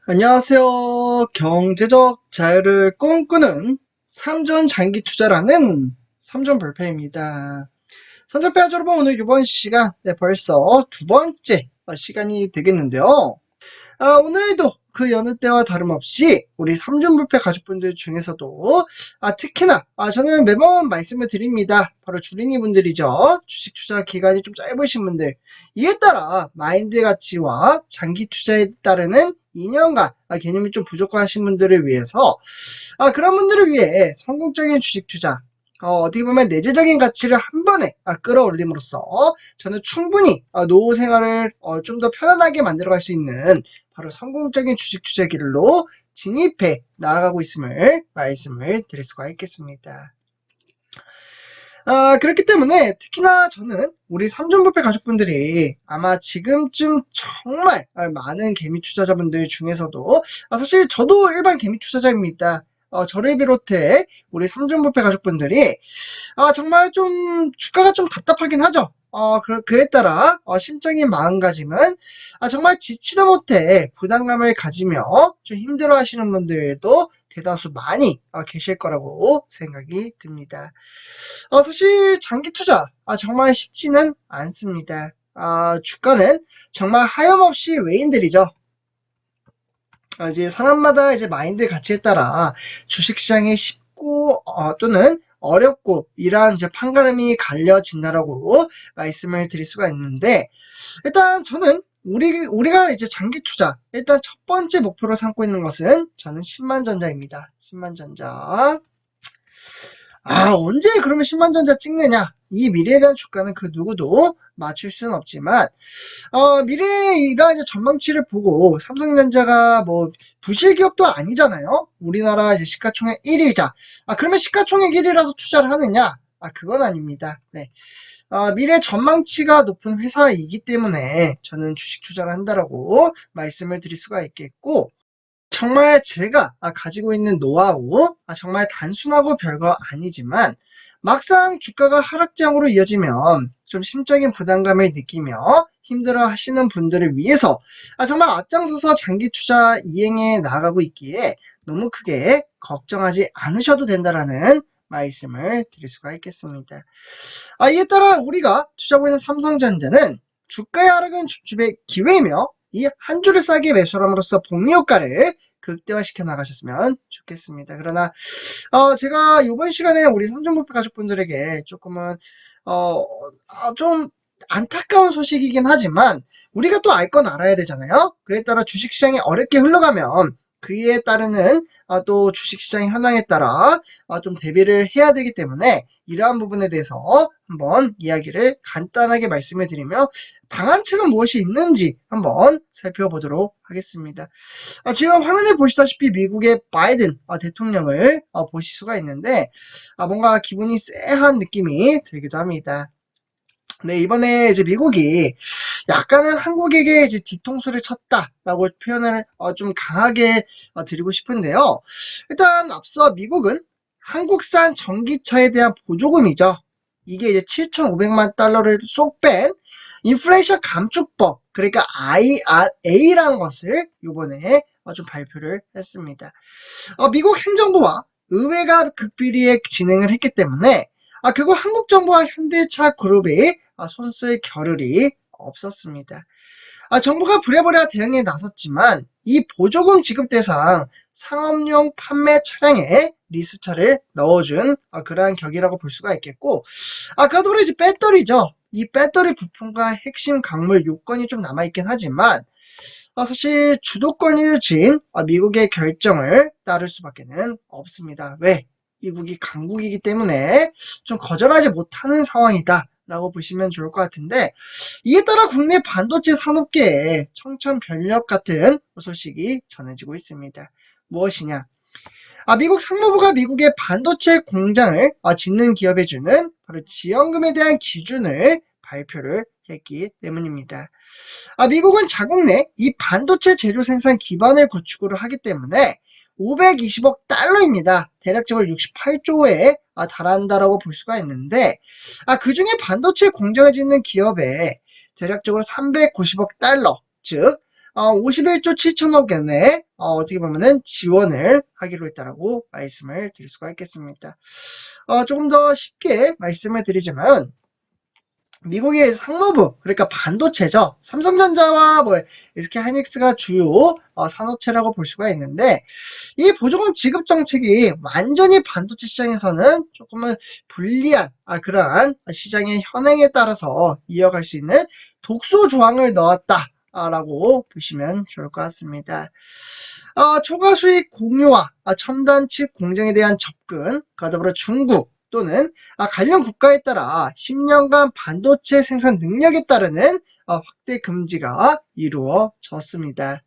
안녕하세요. 경제적 자유를 꿈꾸는 삼전 장기 투자라는 삼전 불패입니다. 삼전 패자 여러분, 오늘 이번 시간 벌써 두 번째 시간이 되겠는데요. 오늘도 그 여느 때와 다름없이 우리 삼전불패 가족분들 중에서도 특히나 저는 매번 말씀을 드립니다. 바로 주린이 분들이죠. 주식 투자 기간이 좀 짧으신 분들, 이에 따라 마인드 가치와 장기 투자에 따르는 2년간 개념이 좀 부족하신 분들을 위해서 그런 분들을 위해 성공적인 주식 투자, 어떻게 보면 내재적인 가치를 한 번에 끌어올림으로써 저는 충분히 노후 생활을 좀 더 편안하게 만들어갈 수 있는 바로 성공적인 주식 투자 길로 진입해 나아가고 있음을 말씀을 드릴 수가 있겠습니다. 그렇기 때문에 특히나 저는 우리 삼전불패 가족분들이 아마 지금쯤 정말 많은 개미 투자자분들 중에서도 사실 저도 일반 개미 투자자입니다. 저를 비롯해 우리 삼전불패 가족분들이 정말 좀 주가가 좀 답답하긴 하죠. 그에 따라 심적인 마음가짐은 정말 지치다 못해 부담감을 가지며 좀 힘들어 하시는 분들도 대다수 많이 계실 거라고 생각이 듭니다. 사실 장기 투자 정말 쉽지는 않습니다. 주가는 정말 하염없이 외인들이죠. 이제 사람마다 이제 마인드 가치에 따라 주식시장이 쉽고 또는 어렵고 이러한 이제 판가름이 갈려진다라고 말씀을 드릴 수가 있는데, 일단 저는 우리가 이제 장기 투자 일단 첫 번째 목표로 삼고 있는 것은 저는 10만전자입니다. 10만전자. 언제 그러면 10만전자 찍느냐? 이 미래에 대한 주가는 그 누구도 맞출 수는 없지만, 미래의 이러한 이제 전망치를 보고 삼성전자가 뭐 부실 기업도 아니잖아요. 우리나라 이제 시가총액 1위자. 그러면 시가총액 1위라서 투자를 하느냐? 그건 아닙니다. 네. 미래 전망치가 높은 회사이기 때문에 저는 주식 투자를 한다라고 말씀을 드릴 수가 있겠고, 정말 제가 가지고 있는 노하우, 정말 단순하고 별거 아니지만 막상 주가가 하락장으로 이어지면 좀 심적인 부담감을 느끼며 힘들어 하시는 분들을 위해서 정말 앞장서서 장기 투자 이행해 나가고 있기에 너무 크게 걱정하지 않으셔도 된다라는 말씀을 드릴 수가 있겠습니다. 이에 따라 우리가 투자하고 있는 삼성전자는 주가의 하락은 주축의 기회이며 이 한 줄을 싸게 매수함으로써 복리 효과를 극대화시켜 나가셨으면 좋겠습니다. 그러나 제가 이번 시간에 우리 삼전불패 가족분들에게 조금은 좀 안타까운 소식이긴 하지만 우리가 또 알 건 알아야 되잖아요. 그에 따라 주식시장이 어렵게 흘러가면 그에 따르는 또 주식시장 현황에 따라 좀 대비를 해야 되기 때문에 이러한 부분에 대해서 한번 이야기를 간단하게 말씀을 드리며 방안책은 무엇이 있는지 한번 살펴보도록 하겠습니다. 지금 화면에 보시다시피 미국의 바이든 대통령을 보실 수가 있는데 뭔가 기분이 쎄한 느낌이 들기도 합니다. 네, 이번에 이제 미국이 약간은 한국에게 이제 뒤통수를 쳤다라고 표현을 좀 강하게 드리고 싶은데요. 일단 앞서 미국은 한국산 전기차에 대한 보조금이죠. 이게 이제 7,500만 달러를 쏙 뺀 인플레이션 감축법, 그러니까 IRA라는 것을 이번에 좀 발표를 했습니다. 미국 행정부와 의회가 극비리에 진행을 했기 때문에 그거 한국 정부와 현대차 그룹이 손쓸 겨를이 없었습니다. 정부가 부랴부랴 대응에 나섰지만 이 보조금 지급 대상 상업용 판매 차량에 리스차를 넣어준 그러한 격이라고 볼 수가 있겠고, 그러므로 이제 배터리죠. 이 배터리 부품과 핵심 광물 요건이 좀 남아있긴 하지만 사실 주도권을 쥔 미국의 결정을 따를 수밖에는 없습니다. 왜? 미국이 강국이기 때문에 좀 거절하지 못하는 상황이다 라고 보시면 좋을 것 같은데, 이에 따라 국내 반도체 산업계에 청천벽력 같은 소식이 전해지고 있습니다. 무엇이냐? 미국 상무부가 미국의 반도체 공장을 짓는 기업에 주는 바로 지원금에 대한 기준을 발표를 했기 때문입니다. 미국은 자국 내 이 반도체 제조 생산 기반을 구축으로 하기 때문에 520억 달러입니다. 대략적으로 68조의 달한다라고 볼 수가 있는데, 그 중에 반도체 공장을 짓는 기업에 대략적으로 390억 달러, 즉 51조 7천억 원의 어떻게 보면은 지원을 하기로 했다라고 말씀을 드릴 수가 있겠습니다. 조금 더 쉽게 말씀을 드리자면, 미국의 상무부, 그러니까 반도체죠. 삼성전자와 SK 하이닉스가 주요 산업체라고 볼 수가 있는데, 이 보조금 지급 정책이 완전히 반도체 시장에서는 조금은 불리한 그러한 시장의 현행에 따라서 이어갈 수 있는 독소 조항을 넣었다라고 보시면 좋을 것 같습니다. 초과 수익 공유와 첨단 칩 공정에 대한 접근, 그와 더불어 중국 또는 관련 국가에 따라 10년간 반도체 생산 능력에 따르는 확대 금지가 이루어졌습니다.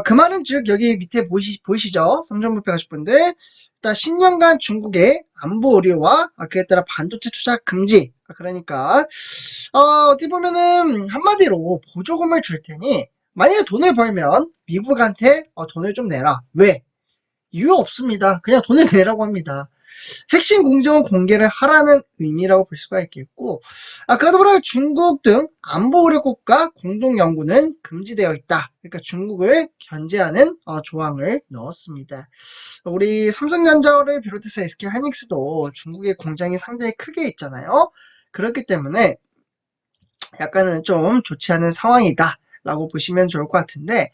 그 말은 즉 여기 밑에 보이시죠? 삼성물패 가족분들, 일단 10년간 중국의 안보 의료와 그에 따라 반도체 투자 금지. 그러니까 어떻게 보면은 한마디로 보조금을 줄 테니 만약에 돈을 벌면 미국한테 돈을 좀 내라. 왜? 이유 없습니다. 그냥 돈을 내라고 합니다. 핵심 공정은 공개를 하라는 의미라고 볼 수가 있겠고, 그러더불어 중국 등 안보 의료 국가 공동 연구는 금지되어 있다. 그러니까 중국을 견제하는 조항을 넣었습니다. 우리 삼성전자를 비롯해서 SK하이닉스도 중국의 공장이 상당히 크게 있잖아요. 그렇기 때문에 약간은 좀 좋지 않은 상황이다 라고 보시면 좋을 것 같은데,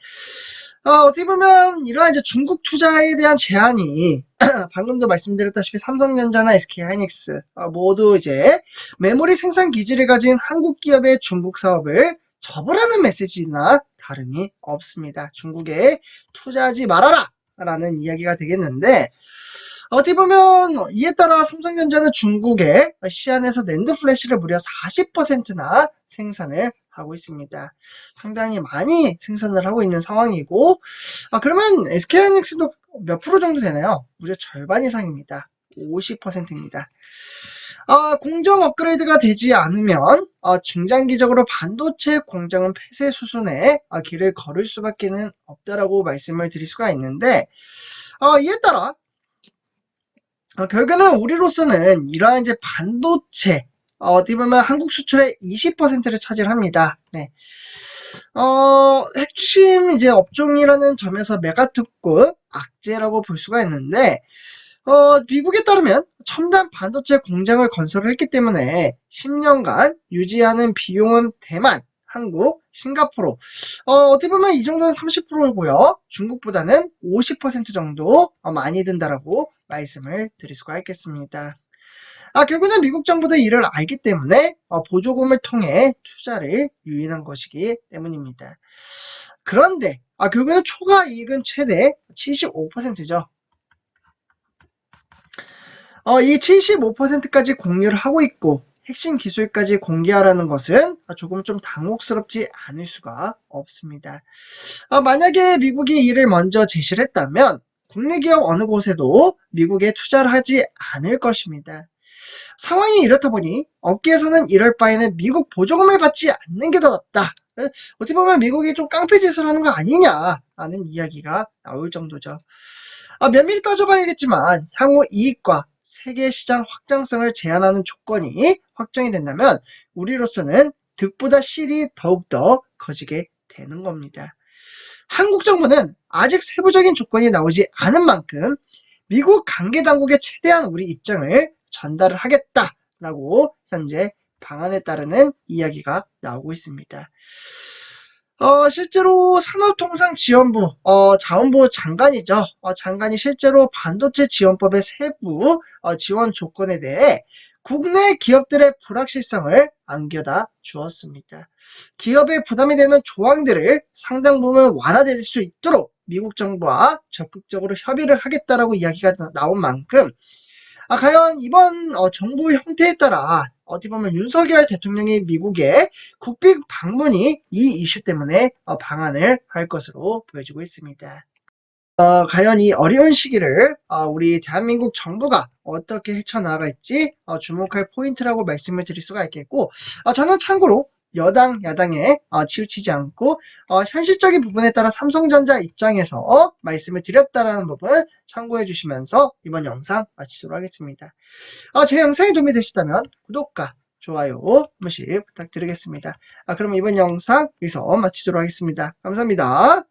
어떻게 보면 이러한 이제 중국 투자에 대한 제한이 방금도 말씀드렸다시피 삼성전자나 SK하이닉스 모두 이제 메모리 생산 기지를 가진 한국 기업의 중국 사업을 접으라는 메시지나 다름이 없습니다. 중국에 투자하지 말아라 라는 이야기가 되겠는데, 어떻게 보면 이에 따라 삼성전자는 중국의 시안에서 낸드 플래시를 무려 40%나 생산을 하고 있습니다. 상당히 많이 생산을 하고 있는 상황이고, 그러면 SK하이닉스도 몇 프로 정도 되나요? 무려 절반 이상입니다. 50%입니다. 공정 업그레이드가 되지 않으면 중장기적으로 반도체 공장은 폐쇄 수순에 길을 걸을 수밖에 없다라고 말씀을 드릴 수가 있는데, 이에 따라 결국에는 우리로서는 이러한 이제 반도체 어떻게 보면 한국 수출의 20%를 차지합니다. 네. 핵심 이제 업종이라는 점에서 메가특급 악재라고 볼 수가 있는데, 미국에 따르면 첨단 반도체 공장을 건설을 했기 때문에 10년간 유지하는 비용은 대만, 한국, 싱가포르. 어떻게 보면 이 정도는 30%고요. 중국보다는 50% 정도 많이 든다라고 말씀을 드릴 수가 있겠습니다. 결국은 미국 정부도 이를 알기 때문에 보조금을 통해 투자를 유인한 것이기 때문입니다. 그런데 결국은 초과 이익은 최대 75%죠. 이 75%까지 공유를 하고 있고 핵심 기술까지 공개하라는 것은 조금 좀 당혹스럽지 않을 수가 없습니다. 만약에 미국이 이를 먼저 제시를 했다면 국내 기업 어느 곳에도 미국에 투자를 하지 않을 것입니다. 상황이 이렇다 보니 업계에서는 이럴 바에는 미국 보조금을 받지 않는 게 더 낫다. 어떻게 보면 미국이 좀 깡패짓을 하는 거 아니냐라는 이야기가 나올 정도죠. 면밀히 따져봐야겠지만 향후 이익과 세계 시장 확장성을 제한하는 조건이 확정이 된다면 우리로서는 득보다 실이 더욱더 커지게 되는 겁니다. 한국 정부는 아직 세부적인 조건이 나오지 않은 만큼 미국 관계당국에 최대한 우리 입장을 전달을 하겠다라고 현재 방안에 따르는 이야기가 나오고 있습니다. 실제로 산업통상지원부, 자원부 장관이죠. 장관이 실제로 반도체 지원법의 세부 지원 조건에 대해 국내 기업들의 불확실성을 안겨다 주었습니다. 기업에 부담이 되는 조항들을 상당 부분 완화될 수 있도록 미국 정부와 적극적으로 협의를 하겠다라고 이야기가 나온 만큼 과연 이번 정부 형태에 따라 어떻게 보면 윤석열 대통령이 미국에 국빈 방문이 이 이슈 때문에 방한을 할 것으로 보여지고 있습니다. 과연 이 어려운 시기를 우리 대한민국 정부가 어떻게 헤쳐나갈지 주목할 포인트라고 말씀을 드릴 수가 있겠고, 저는 참고로 여당, 야당에 치우치지 않고 현실적인 부분에 따라 삼성전자 입장에서 말씀을 드렸다라는 부분 참고해 주시면서 이번 영상 마치도록 하겠습니다. 제 영상이 도움이 되셨다면 구독과 좋아요 한 번씩 부탁드리겠습니다. 그럼 이번 영상 여기서 마치도록 하겠습니다. 감사합니다.